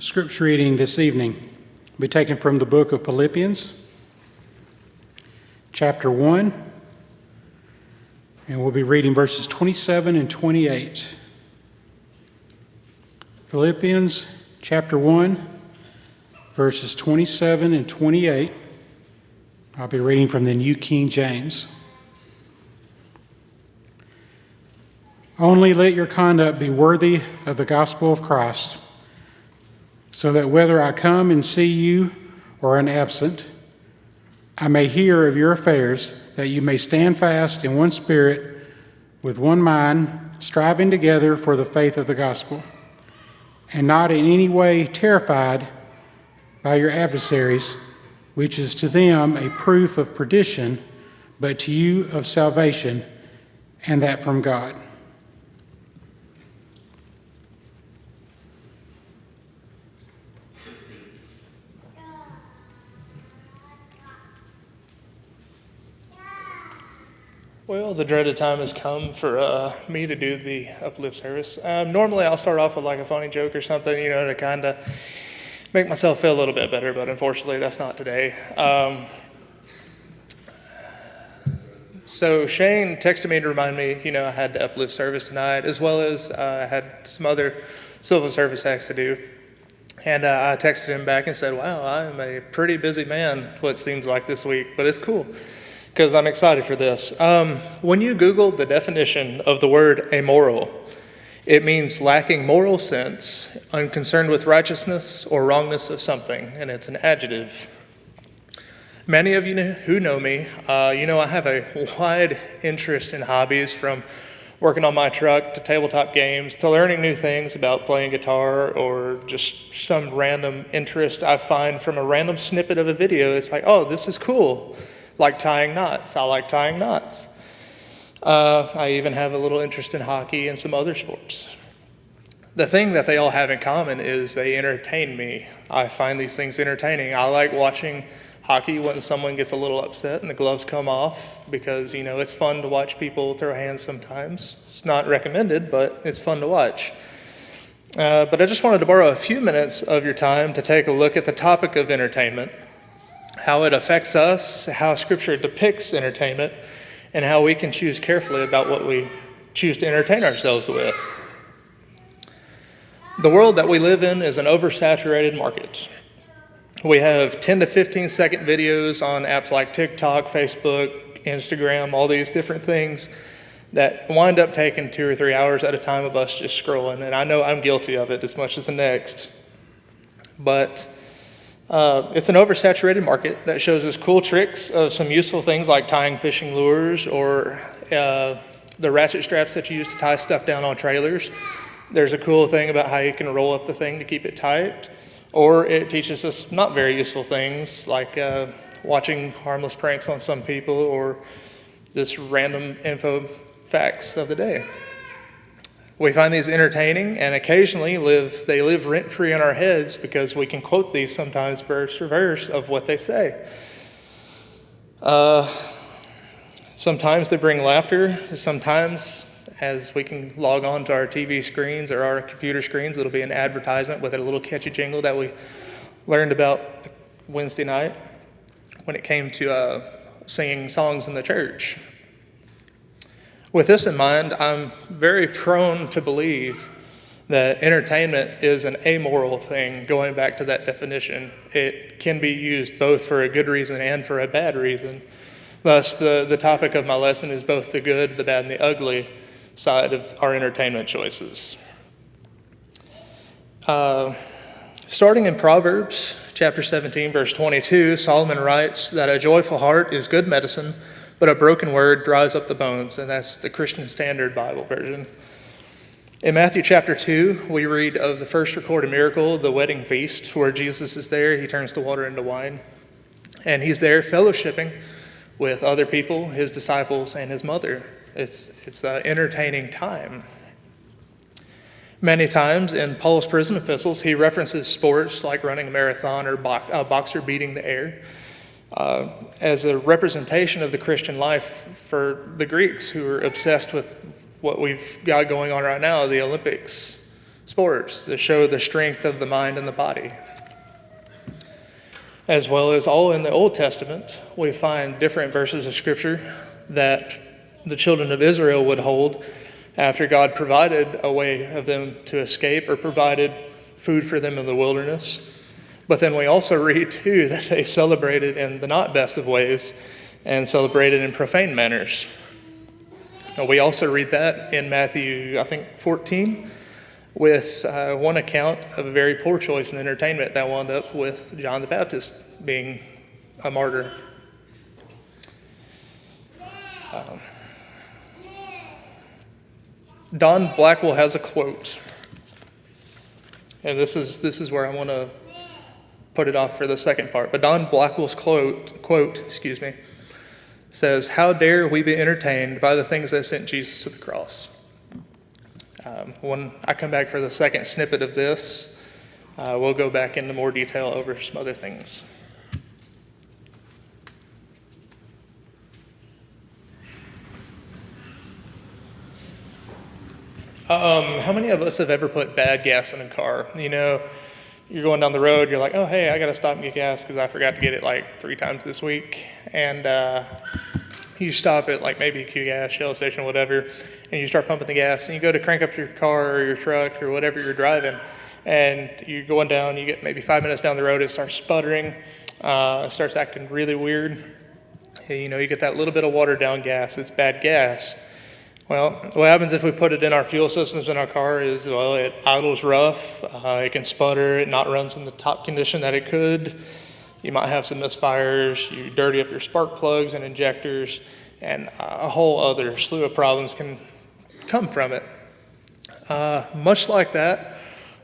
Scripture reading this evening will be taken from the book of Philippians, chapter 1, and we'll be reading verses 27 and 28. Philippians, chapter 1, verses 27 and 28. I'll be reading from the New King James. Only let your conduct be worthy of the gospel of Christ, so that whether I come and see you or am absent, I may hear of your affairs, that you may stand fast in one spirit, with one mind, striving together for the faith of the gospel, and not in any way terrified by your adversaries, which is to them a proof of perdition, but to you of salvation, and that from God. Well, the dreaded time has come for me to do the uplift service. Normally I'll start off with like a funny joke or something, to kind of make myself feel a little bit better, but unfortunately that's not today. So Shane texted me to remind me, I had the uplift service tonight, as well as I had some other civil service acts to do. And I texted him back and said, wow, I'm a pretty busy man, what seems like this week, but it's cool, because I'm excited for this. When you Google the definition of the word amoral, it means lacking moral sense, unconcerned with righteousness or wrongness of something, and it's an adjective. Many of you who know me, I have a wide interest in hobbies, from working on my truck to tabletop games to learning new things about playing guitar, or just some random interest I find from a random snippet of a video. It's like, oh, this is cool. Like tying knots. I like tying knots. I even have a little interest in hockey and some other sports. The thing that they all have in common is they entertain me. I find these things entertaining. I like watching hockey when someone gets a little upset and the gloves come off, because, it's fun to watch people throw hands sometimes. It's not recommended, but it's fun to watch. But I just wanted to borrow a few minutes of your time to take a look at the topic of entertainment, how it affects us, how Scripture depicts entertainment, and how we can choose carefully about what we choose to entertain ourselves with. The world that we live in is an oversaturated market. We have 10 to 15 second videos on apps like TikTok, Facebook, Instagram, all these different things that wind up taking 2 or 3 hours at a time of us just scrolling. And I know I'm guilty of it as much as the next. But it's an oversaturated market that shows us cool tricks of some useful things like tying fishing lures, or the ratchet straps that you use to tie stuff down on trailers. There's a cool thing about how you can roll up the thing to keep it tight. Or it teaches us not very useful things like watching harmless pranks on some people, or just random info facts of the day. We find these entertaining, and occasionally they live rent-free in our heads, because we can quote these sometimes verse for verse of what they say. Sometimes they bring laughter. Sometimes, as we can log on to our TV screens or our computer screens, it'll be an advertisement with a little catchy jingle that we learned about Wednesday night when it came to singing songs in the church. With this in mind, I'm very prone to believe that entertainment is an amoral thing, going back to that definition. It can be used both for a good reason and for a bad reason. Thus, the topic of my lesson is both the good, the bad, and the ugly side of our entertainment choices. Starting in Proverbs chapter 17, verse 22, Solomon writes that a joyful heart is good medicine, but a broken word dries up the bones, and that's the Christian Standard Bible version. In Matthew chapter 2, we read of the first recorded miracle, the wedding feast, where Jesus is there. He turns the water into wine, and he's there fellowshipping with other people, his disciples, and his mother. It's an entertaining time. Many times in Paul's prison epistles, he references sports like running a marathon or a boxer beating the air as a representation of the Christian life for the Greeks, who are obsessed with what we've got going on right now, the Olympics. sports that show the strength of the mind and the body. As well as all in the Old Testament, we find different verses of Scripture that the children of Israel would hold after God provided a way of them to escape or provided food for them in the wilderness. But then we also read, too, that they celebrated in the not best of ways and celebrated in profane manners. And we also read that in Matthew, I think, 14, with one account of a very poor choice in entertainment that wound up with John the Baptist being a martyr. Don Blackwell has a quote, and this is where I want to put it off for the second part. But Don Blackwell's quote, says, "How dare we be entertained by the things that sent Jesus to the cross?" When I come back for the second snippet of this, we'll go back into more detail over some other things. How many of us have ever put bad gas in a car? You know, you're going down the road, you're like, oh, hey, I got to stop and get gas because I forgot to get it like 3 times this week. And you stop at like maybe Q Gas, Shell Station, whatever, and you start pumping the gas, and you go to crank up your car or your truck or whatever you're driving, and you're going down, you get maybe 5 minutes down the road, it starts sputtering, it starts acting really weird. You know, you get that little bit of watered down gas, it's bad gas. Well, what happens if we put it in our fuel systems in our car is, well, it idles rough, it can sputter, it not runs in the top condition that it could. You might have some misfires, you dirty up your spark plugs and injectors, and a whole other slew of problems can come from it. Much like that,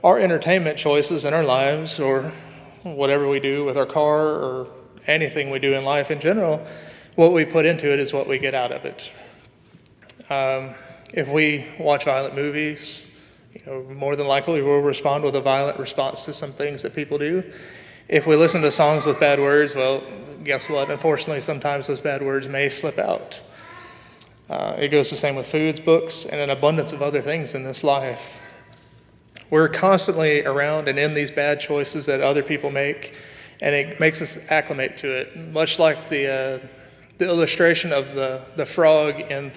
our entertainment choices in our lives, or whatever we do with our car, or anything we do in life in general, what we put into it is what we get out of it. If we watch violent movies, you know, more than likely we'll respond with a violent response to some things that people do. If we listen to songs with bad words, well, guess what? Unfortunately, sometimes those bad words may slip out. It goes the same with foods, books, and an abundance of other things in this life. We're constantly around and in these bad choices that other people make, and it makes us acclimate to it. Much like the illustration of the frog in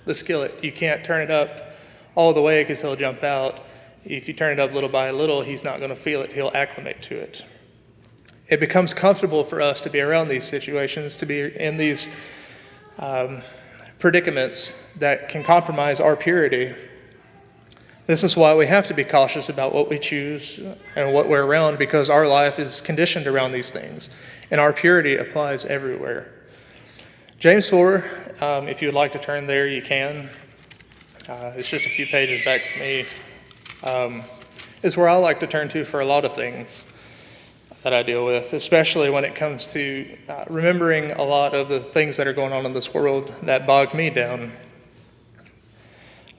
the skillet. You can't turn it up all the way because he'll jump out. If you turn it up little by little, he's not going to feel it. He'll acclimate to it. It becomes comfortable for us to be around these situations, to be in these predicaments that can compromise our purity. This is why we have to be cautious about what we choose and what we're around, because our life is conditioned around these things, and our purity applies everywhere. James 4, if you would like to turn there, you can. It's just a few pages back from me. Is where I like to turn to for a lot of things that I deal with, especially when it comes to remembering a lot of the things that are going on in this world that bog me down.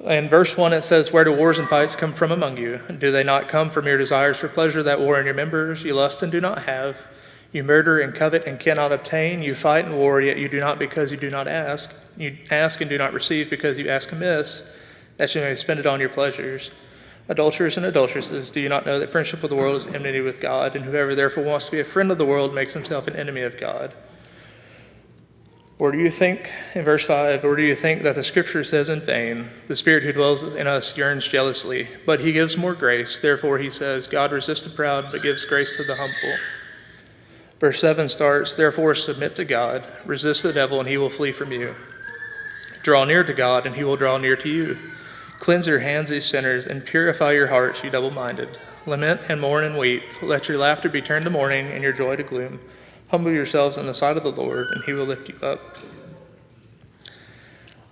In verse 1, it says, "Where do wars and fights come from among you? Do they not come from your desires for pleasure that war in your members? You lust and do not have. You murder and covet and cannot obtain. You fight and war, yet you do not because you do not ask. You ask and do not receive because you ask amiss, that you may spend it on your pleasures. Adulterers and adulteresses, do you not know that friendship with the world is enmity with God? And whoever therefore wants to be a friend of the world makes himself an enemy of God." Or do you think, in verse 5, or do you think that the scripture says in vain, "The Spirit who dwells in us yearns jealously, but he gives more grace. Therefore he says, God resists the proud, but gives grace to the humble." Verse 7 starts, "Therefore submit to God, resist the devil, and he will flee from you. Draw near to God, and he will draw near to you. Cleanse your hands, ye sinners, and purify your hearts, you double-minded. Lament and mourn and weep. Let your laughter be turned to mourning, and your joy to gloom. Humble yourselves in the sight of the Lord, and he will lift you up."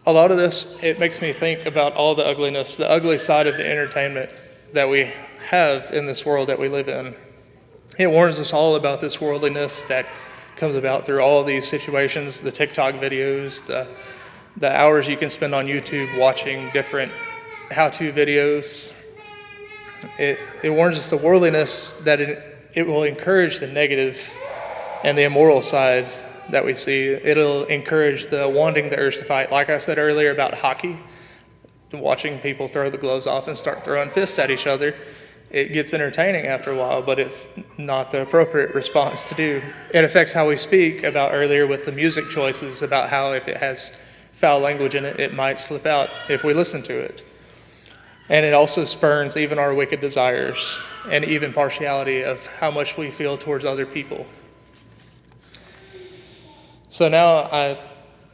A lot of this, it makes me think about all the ugliness, the ugly side of the entertainment that we have in this world that we live in. It warns us all about this worldliness that comes about through all these situations, the TikTok videos, the hours you can spend on YouTube watching different how-to videos. It warns us the worldliness that it will encourage the negative and the immoral side that we see. It'll encourage the wanting the urge to fight. Like I said earlier about hockey, watching people throw the gloves off and start throwing fists at each other. It gets entertaining after a while, but it's not the appropriate response to do. It affects how we speak about earlier with the music choices, about how if it has foul language in it, it might slip out if we listen to it. And it also spurns even our wicked desires and even partiality of how much we feel towards other people. So now I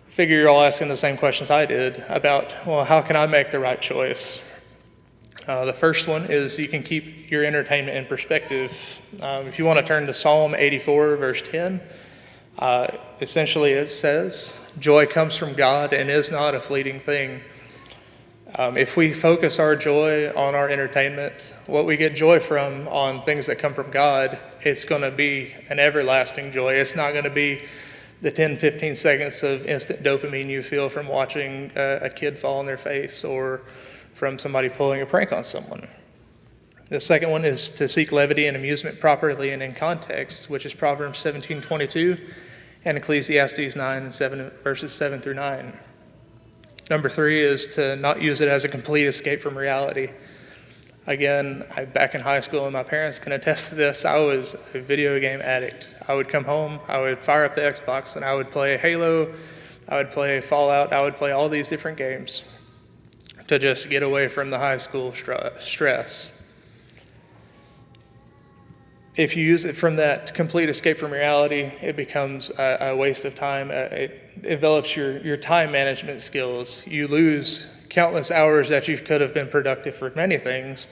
figure you're all asking the same questions I did about, well, how can I make the right choice? The first one is you can keep your entertainment in perspective. If you want to turn to Psalm 84, verse 10, essentially it says, "Joy comes from God and is not a fleeting thing." If we focus our joy on our entertainment, what we get joy from on things that come from God, it's going to be an everlasting joy. It's not going to be the 10, 15 seconds of instant dopamine you feel from watching a kid fall on their face or from somebody pulling a prank on someone. The second one is to seek levity and amusement properly and in context, which is Proverbs 17:22 and Ecclesiastes 9, verses 7 through 9. Number 3 is to not use it as a complete escape from reality. Again, back in high school, and my parents can attest to this, I was a video game addict. I would come home, I would fire up the Xbox, and I would play Halo, I would play Fallout, I would play all these different games to just get away from the high school stress. If you use it from that complete escape from reality, it becomes a waste of time. It develops your time management skills. You lose countless hours that you could have been productive for many things.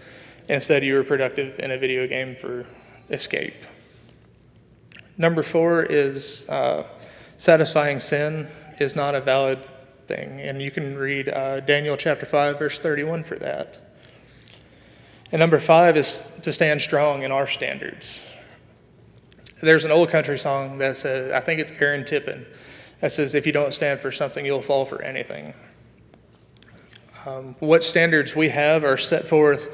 Instead, you were productive in a video game for escape. Number 4 is satisfying sin is not a valid thing. And you can read Daniel chapter 5, verse 31 for that. And number 5 is to stand strong in our standards. There's an old country song that says, I think it's Aaron Tippin, that says, if you don't stand for something, you'll fall for anything. What standards we have are set forth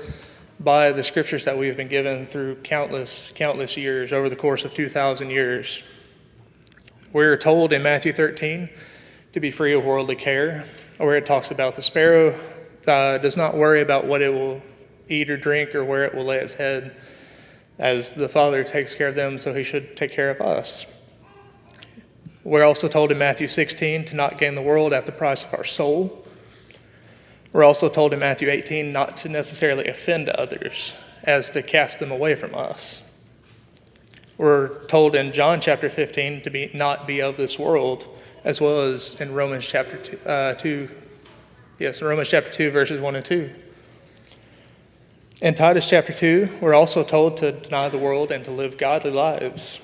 by the scriptures that we've been given through countless years, over the course of 2,000 years. We're told in Matthew 13 to be free of worldly care, where it talks about the sparrow does not worry about what it will eat or drink or where it will lay its head. As the Father takes care of them, so he should take care of us. We're also told in Matthew 16 to not gain the world at the price of our soul. We're also told in Matthew 18 not to necessarily offend others, as to cast them away from us. We're told in John chapter 15 to not be of this world, as well as in Romans chapter 2, verses 1 and 2. In Titus chapter 2, we're also told to deny the world and to live godly lives.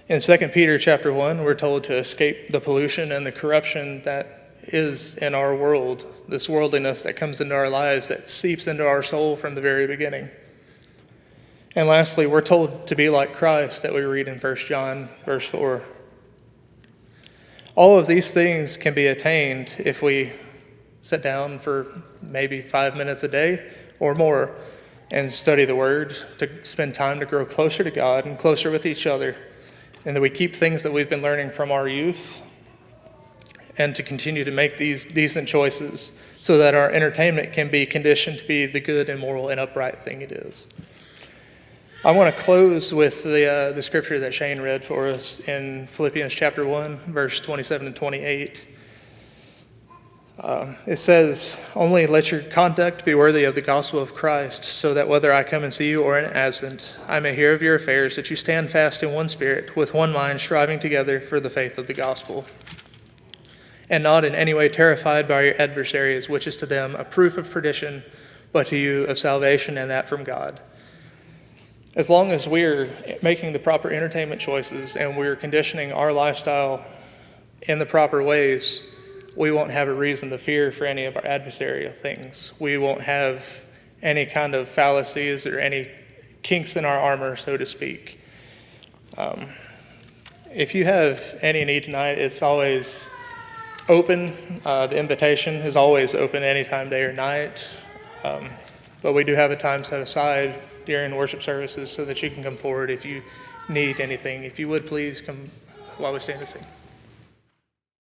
In 2 Peter chapter 1, we're told to escape the pollution and the corruption that is in our world, this worldliness that comes into our lives, that seeps into our soul from the very beginning. And lastly, we're told to be like Christ, that we read in 1 John verse 4. All of these things can be attained if we sit down for maybe 5 minutes a day or more and study the Word, to spend time to grow closer to God and closer with each other, and that we keep things that we've been learning from our youth, and to continue to make these decent choices so that our entertainment can be conditioned to be the good and moral and upright thing it is. I want to close with the scripture that Shane read for us in Philippians chapter 1, verse 27 and 28. It says, "Only let your conduct be worthy of the gospel of Christ, so that whether I come and see you or am absent, I may hear of your affairs, that you stand fast in one spirit, with one mind, striving together for the faith of the gospel, and not in any way terrified by your adversaries, which is to them a proof of perdition, but to you of salvation, and that from God." As long as we're making the proper entertainment choices and we're conditioning our lifestyle in the proper ways, we won't have a reason to fear for any of our adversarial things. We won't have any kind of fallacies or any kinks in our armor, so to speak. If you have any need tonight, it's always open. The invitation is always open anytime, day or night. But we do have a time set aside during worship services so that you can come forward if you need anything. If you would, please come while we stand and sing.